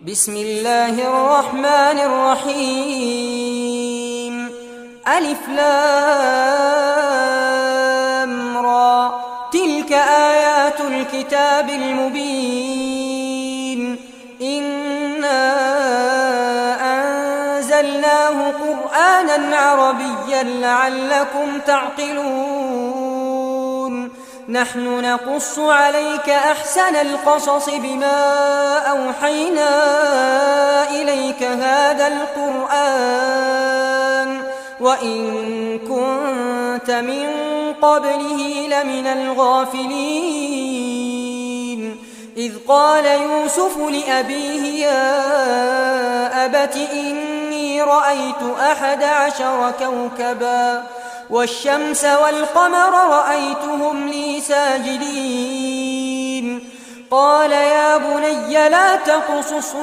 بسم الله الرحمن الرحيم ألف لام را تلك آيات الكتاب المبين إنا أنزلناه قرآنا عربيا لعلكم تعقلون نحن نقص عليك أحسن القصص بما أوحينا إليك هذا القرآن وإن كنت من قبله لمن الغافلين إذ قال يوسف لأبيه يا أبت إني رأيت 11 كوكبا والشمس والقمر رأيتهم لي ساجدين قال يا بني لا تقصص